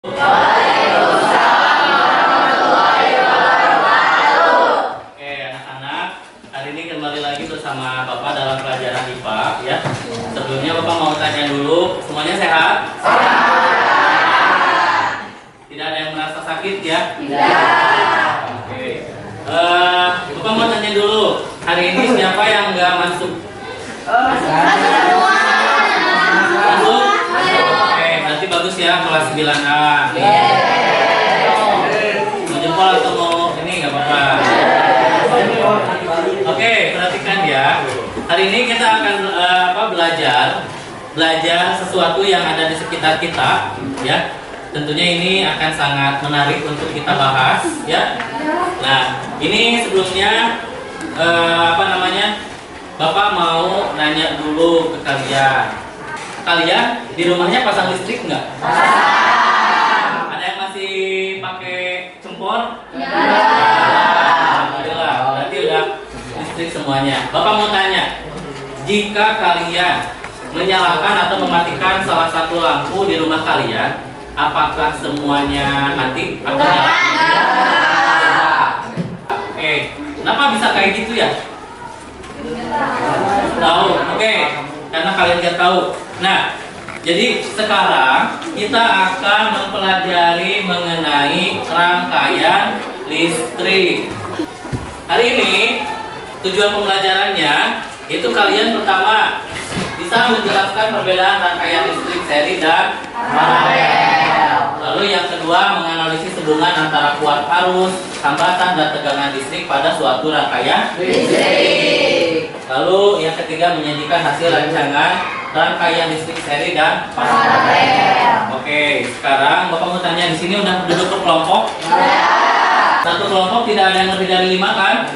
Waalaikumsalam warahmatullahi wabarakatuh. Oke, anak-anak, hari ini kembali lagi bersama Bapak dalam pelajaran IPA ya. Sebelumnya Bapak mau tanya dulu, semuanya sehat? Sehat. Tidak ada yang merasa sakit ya? Tidak. Oke. Bapak mau tanya dulu, hari ini siapa yang nggak masuk? Masuk? Oke, berarti bagus ya, kelas 9A. Mau jempol atau mau ini nggak apa-apa. Oke, perhatikan ya. Hari ini kita akan belajar sesuatu yang ada di sekitar kita, ya. Tentunya ini akan sangat menarik untuk kita bahas, ya. Nah, ini sebelumnya Bapak mau nanya dulu ke kalian. Kalian di rumahnya pasang listrik nggak? Ada yang masih pakai cempor? Alhamdulillah, berarti udah listrik semuanya. Bapak mau tanya, jika kalian menyalakan atau mematikan salah satu lampu di rumah kalian, apakah semuanya mati atau nyala? Oke, kenapa bisa kayak gitu ya? Tahu, oke, karena kalian nggak tahu. Nah, jadi sekarang kita akan mempelajari mengenai rangkaian listrik. Hari ini tujuan pembelajarannya itu kalian pertama bisa menjelaskan perbedaan rangkaian listrik seri dan paralel. Lalu yang kedua menganalisis hubungan antara kuat arus, hambatan dan tegangan listrik pada suatu rangkaian listrik. Lalu yang ketiga menyajikan hasil rancangan rangkaian listrik seri dan paralel. Oke, sekarang Bapak mau tanya, di sini udah duduk per kelompok? Satu kelompok tidak ada yang lebih dari 5 kan?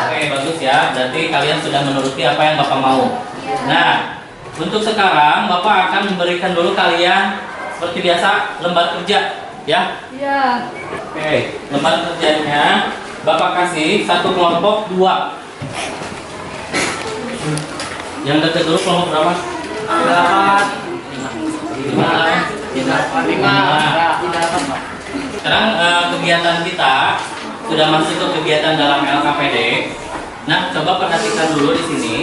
Oke, bagus ya. Berarti kalian sudah menuruti apa yang Bapak mau. Nah, untuk sekarang Bapak akan memberikan dulu kalian seperti biasa lembar kerja, ya? Iya. Oke, lembar kerjanya Bapak kasih satu kelompok 2. Yang dekat dulu kelompok berapa? 5. Sekarang kegiatan kita sudah masuk ke kegiatan dalam LKPD. Nah, coba perhatikan dulu di sini.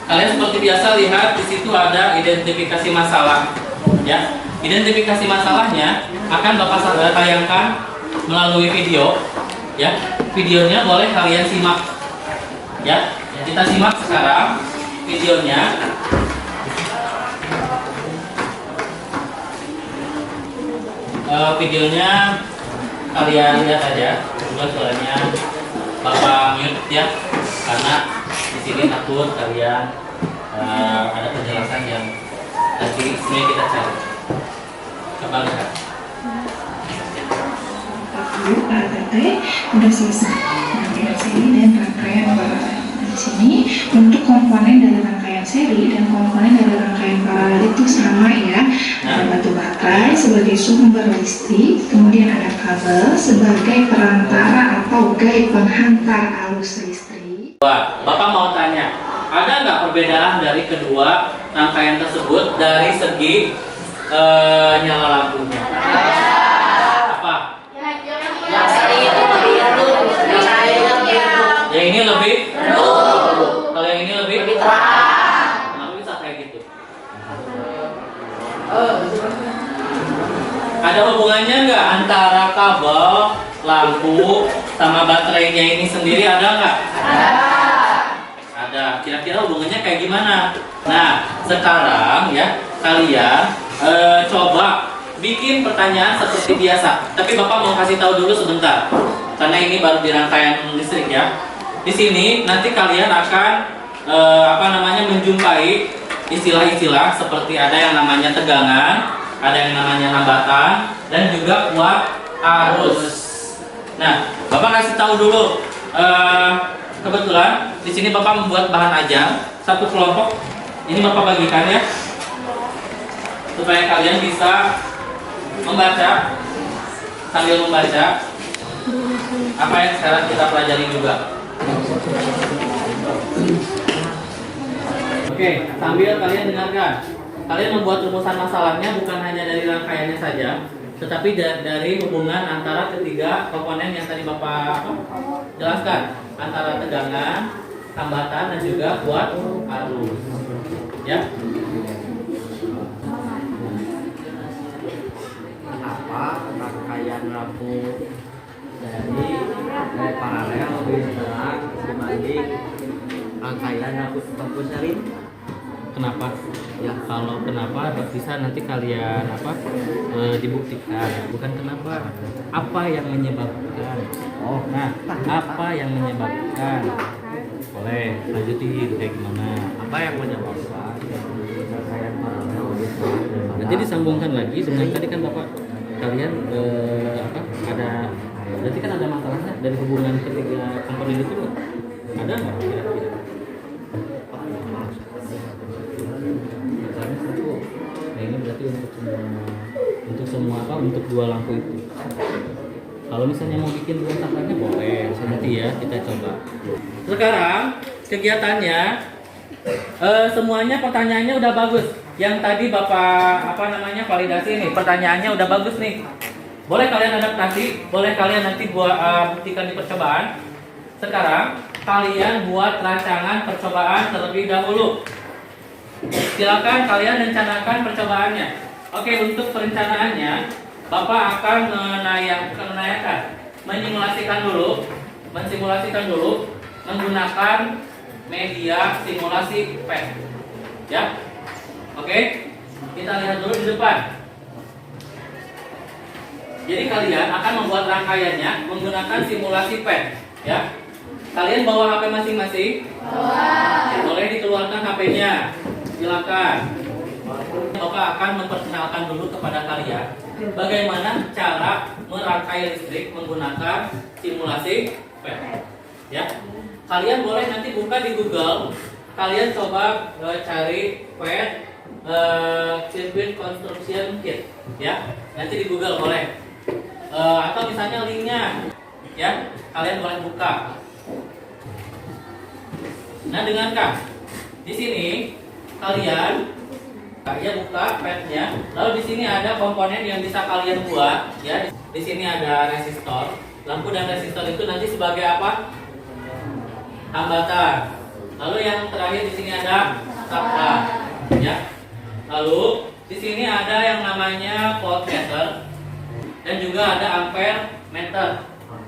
Kalian seperti biasa lihat di situ ada identifikasi masalah, ya. Identifikasi masalahnya akan Bapak tayangkan melalui video, ya. Videonya boleh kalian simak, ya. Kita simak sekarang videonya. Videonya kalian lihat aja. Coba suaranya Bapak mute ya, karena di sini takut kalian ada penjelasan yang nanti semuanya kita cari. Coba lihat. Udah selesai rangkaian seri dan rangkaian paralel. Di sini untuk komponen dari rangkaian seri dan komponen dari rangkaian paralel itu sama ya. Ada batu baterai sebagai sumber listrik, kemudian ada kabel sebagai perantara atau guide penghantar arus listrik. Bapak mau tanya, ada nggak perbedaan dari kedua rangkaian tersebut dari segi nyala lampunya? Apa? Yang seri itu lebih redup, Yang ini lebih redup. Kalau yang ini lebih terang. Kenapa bisa kayak gitu? Ada hubungannya nggak antara kabel, lampu, sama baterainya ini sendiri, ada nggak? Ada. Kira-kira hubungannya kayak gimana? Nah, sekarang ya kalian coba bikin pertanyaan seperti biasa. Tapi Bapak mau kasih tahu dulu sebentar, karena ini baru di rangkaian listrik ya. Di sini nanti kalian akan menjumpai istilah-istilah seperti ada yang namanya tegangan, ada yang namanya hambatan, dan juga kuat arus. Nah, Bapak kasih tahu dulu. Kebetulan di sini Bapak membuat bahan ajar satu kelompok. Ini Bapak bagikan ya, supaya kalian bisa membaca sambil membaca apa yang sekarang kita pelajari juga. Oke, sambil kalian dengarkan. kalian membuat rumusan masalahnya bukan hanya dari rangkaiannya saja, tetapi dari hubungan antara ketiga komponen yang tadi Bapak jelaskan, antara tegangan, hambatan, dan juga kuat arus. Ya. Kenapa rangkaian lampu dari paralel lebih terang dibanding rangkaian lampu seri? Kenapa? Ya, kalau kenapa bisa nanti kalian dibuktikan, bukan kenapa. Apa yang menyebabkan? Oh, nah, apa yang menyebabkan? Boleh lanjutin kayak gimana? Apa yang menyebabkan rangkaian paralel lebih terang? Nanti disambungkan lagi dengan tadi kan Bapak kalian ada berarti kan ada masalahnya dari hubungan ketiga komponen itu ada nggak kira-kira? Misalnya satu, nah ini berarti untuk dua lampu itu. Kalau misalnya mau bikin dua tambahnya boleh, nanti ya kita coba. Sekarang kegiatannya semuanya pertanyaannya udah bagus. Yang tadi Bapak validasi nih, pertanyaannya udah bagus nih. Boleh kalian adaptasi, boleh kalian nanti buktikan di percobaan. Sekarang kalian buat rancangan percobaan terlebih dahulu. Silakan kalian rencanakan percobaannya. Oke, untuk perencanaannya Bapak akan mensimulasikan dulu menggunakan media simulasi PET. Ya. Oke, kita lihat dulu di depan. Jadi kalian akan membuat rangkaiannya menggunakan simulasi PET. Ya. Kalian bawa HP masing-masing? Bawa. Boleh dikeluarkan HP-nya. Silakan. Bapak akan memperkenalkan dulu kepada kalian bagaimana cara merangkai listrik menggunakan simulasi PET. Ya. Kalian boleh nanti buka di Google. Kalian coba cari PET circuit construction kit, ya. Nanti di Google boleh. Atau misalnya linknya, ya. Kalian boleh buka. Nah, dengarkan. Di sini kalian buka PET-nya. Lalu di sini ada komponen yang bisa kalian buat, ya. Di sini ada resistor. Lampu dan resistor itu nanti sebagai apa? Hambatan. Lalu yang terakhir di sini ada tabrak, ya. Lalu di sini ada yang namanya voltmeter dan juga ada ampere meter.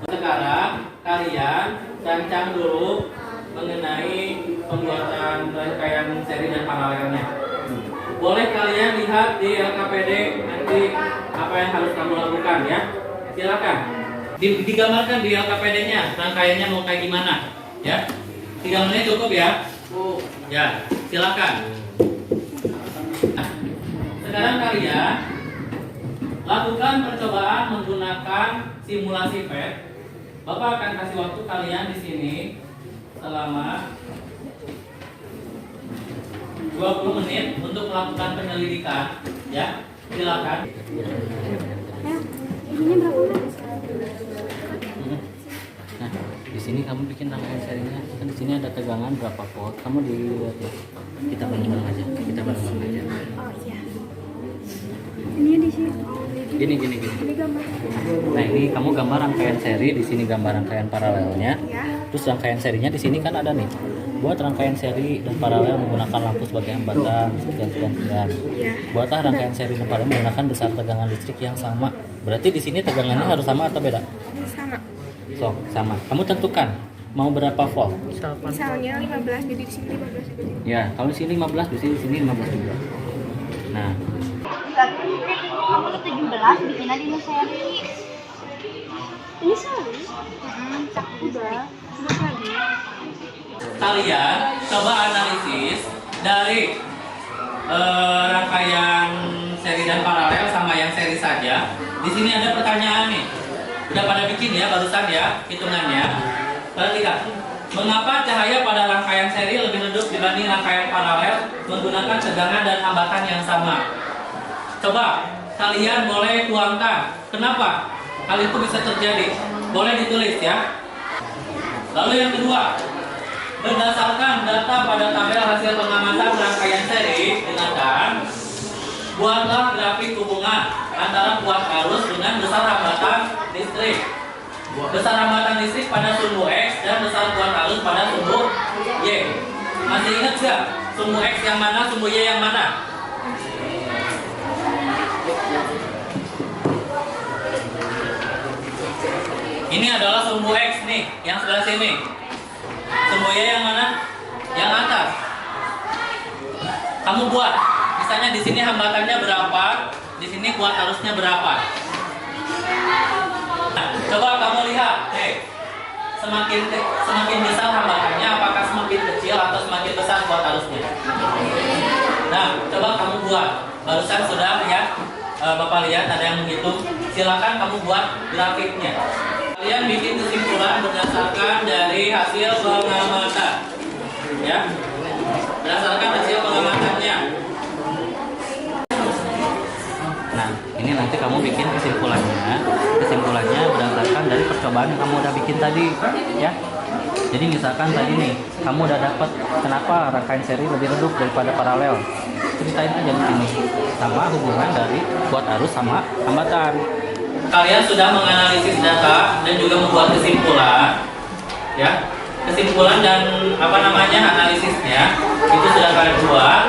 Sekarang kalian rancang dulu mengenai pembuatan rangkaian seri dan paralelnya. Boleh kalian lihat di LKPD nanti apa yang harus kamu lakukan, ya. Silakan. Digambarkan di LKPD-nya rangkaiannya mau kayak gimana, ya. 3 menit cukup ya. Ya, silakan. Nah, sekarang kalian lakukan percobaan menggunakan simulasi PET. Bapak akan kasih waktu kalian di sini selama 20 menit untuk melakukan penyelidikan, ya. Silakan. Nah, di sini kamu bikin rangkaian serinya. Kan di sini ada tegangan berapa volt. Kamu dilihat ya. Kita bareng-bareng aja. Oh iya. Ini di sini. Gini. Ini gambar. Nah, ini kamu gambar rangkaian seri, di sini gambar rangkaian paralelnya. Ya. Terus rangkaian serinya di sini kan ada nih. Buat rangkaian seri dan paralel menggunakan lampu sebagai hambatan sekian. Ya. Buatlah rangkaian seri dan paralel menggunakan besar tegangan listrik yang sama. Berarti di sini tegangannya harus sama atau beda? Sama. So, sama. Kamu tentukan mau berapa volt? Misalnya 15, jadi di sini 15 juga. Ya, kalau di sini 15, di sini 15 juga. Nah, Kamu ke 17 bikin aja ini seri. Ini seri? Udah lagi. kalian coba analisis dari rangkaian seri dan paralel sama yang seri saja. Di sini ada pertanyaan nih. Udah pada bikin ya barusan ya hitungannya. Perhatikan. Mengapa cahaya pada rangkaian seri lebih redup dibanding rangkaian paralel menggunakan tegangan dan hambatan yang sama? Coba kalian boleh tuangkan. Kenapa hal itu bisa terjadi? Boleh ditulis ya. Lalu yang kedua, berdasarkan data pada tabel hasil pengamatan rangkaian seri, dengarkan, antara kuat arus dengan besar hambatan listrik. Besar hambatan listrik pada sumbu X dan besar kuat arus pada sumbu Y. Masih ingat nggak? Sumbu X yang mana, sumbu Y yang mana? Ini adalah sumbu X nih, yang sebelah sini. Sumbu Y yang mana? Yang atas. Kamu buat, misalnya di sini hambatannya berapa, di sini kuat arusnya berapa. Nah, coba kamu lihat, semakin besar hambatannya, apakah semakin kecil atau semakin besar kuat arusnya? Nah, coba kamu buat. Barusan sudah ya, Bapak lihat ada yang menghitung. Silakan kamu buat grafiknya. Kalian bikin kesimpulan berdasarkan dari hasil pengamatan, ya, berdasarkan hasil pengamatannya. Nah, ini nanti kamu bikin kesimpulannya berdasarkan dari percobaan yang kamu udah bikin tadi, ya. Jadi misalkan tadi nih, kamu udah dapat kenapa rangkaian seri lebih redup daripada paralel. Ceritain aja di sini, sama hubungan dari kuat arus sama hambatan. Kalian sudah menganalisis data dan juga membuat kesimpulan, ya. Kesimpulan dan analisisnya itu sudah kalian buat.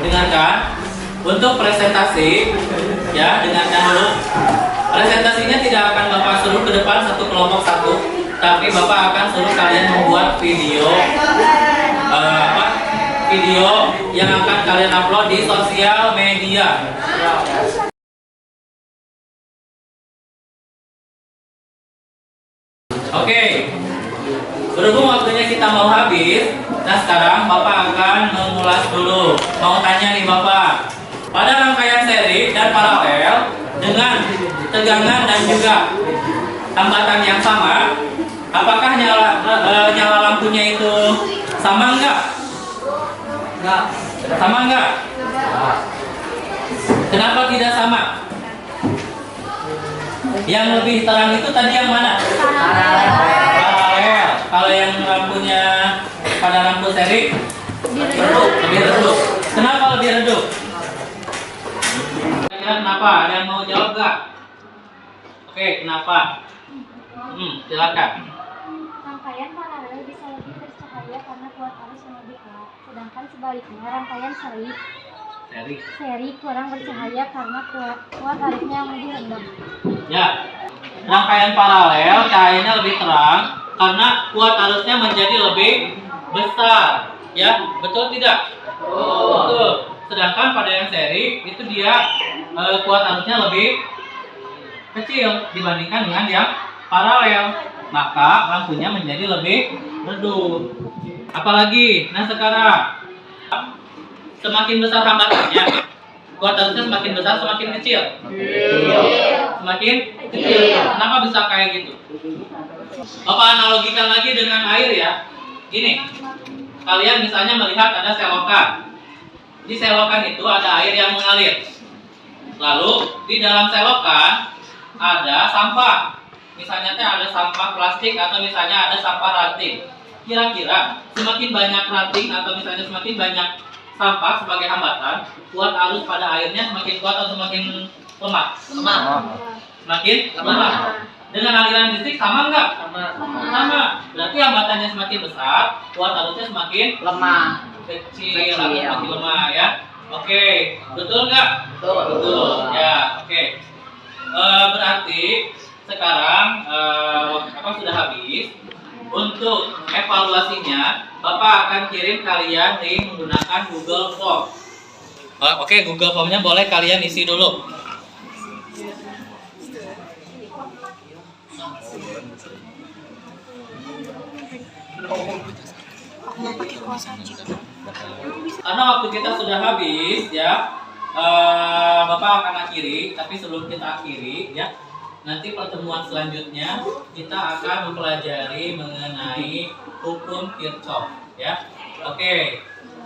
Dengarkan. Untuk presentasi, ya, dengarkan dulu. Presentasinya tidak akan Bapak suruh ke depan satu kelompok satu, tapi Bapak akan suruh kalian membuat video, video yang akan kalian upload di sosial media. Oke, berhubung waktunya kita mau habis, nah sekarang Bapak akan mengulas dulu. Mau tanya nih Bapak, pada rangkaian seri dan paralel dengan tegangan dan juga hambatan yang sama, apakah nyala lampunya itu sama enggak? Sama enggak? Kenapa tidak sama? Yang lebih terang itu tadi yang mana? Paralel. Kalau yang lampunya pada lampu seri lebih redup. Kenapa lebih redup? Kira-kira kenapa? Ada yang mau jawab nggak? Oke, kenapa? Silakan. Rangkaian paralel bisa lebih bercahaya karena kuat arus yang lebih kuat. Sedangkan sebaliknya rangkaian seri kurang bercahaya karena kuat arusnya yang lebih rendah. Ya, rangkaian paralel cahayanya lebih terang karena kuat arusnya menjadi lebih besar. Ya, betul tidak? Betul. Sedangkan pada yang seri itu dia kuat arusnya lebih kecil dibandingkan dengan yang paralel, maka lampunya menjadi lebih redup. Apalagi, nah sekarang semakin besar hambatannya, kuat arusnya semakin besar, semakin kecil. Semakin kecil. Kenapa bisa kayak gitu? Bapak analogikan lagi dengan air ya. Gini, kalian misalnya melihat ada selokan. Di selokan itu ada air yang mengalir. Lalu di dalam selokan ada sampah. Misalnya ada sampah plastik atau misalnya ada sampah ranting. Kira-kira semakin banyak ranting atau misalnya semakin banyak sampah sebagai hambatan, kuat arus pada airnya semakin kuat atau semakin lemah? Semakin lemah. Dengan aliran listrik sama enggak? Sama. Berarti hambatannya semakin besar, kuat arusnya semakin lemah. Kecil atau semakin lemah ya. Oke, betul nggak? Betul. Ya, oke. Berarti sekarang sudah habis. Untuk evaluasinya, Bapak akan kirim kalian link menggunakan Google Form. Oke, Google Formnya boleh kalian isi dulu. Karena waktu kita sudah habis ya, Bapak akan akhiri. Tapi sebelum kita akhiri ya, nanti pertemuan selanjutnya kita akan mempelajari mengenai hukum Kirchhoff ya. Oke.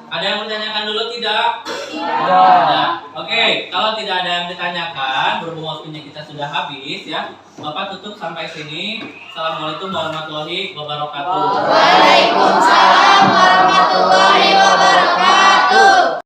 Ada yang bertanyakan dulu tidak? Tidak. Oke, kalau tidak ada yang ditanyakan, berhubung waktunya kita sudah habis ya, Bapak tutup sampai sini. Assalamualaikum warahmatullahi wabarakatuh. Waalaikumsalam warahmatullahi wabarakatuh.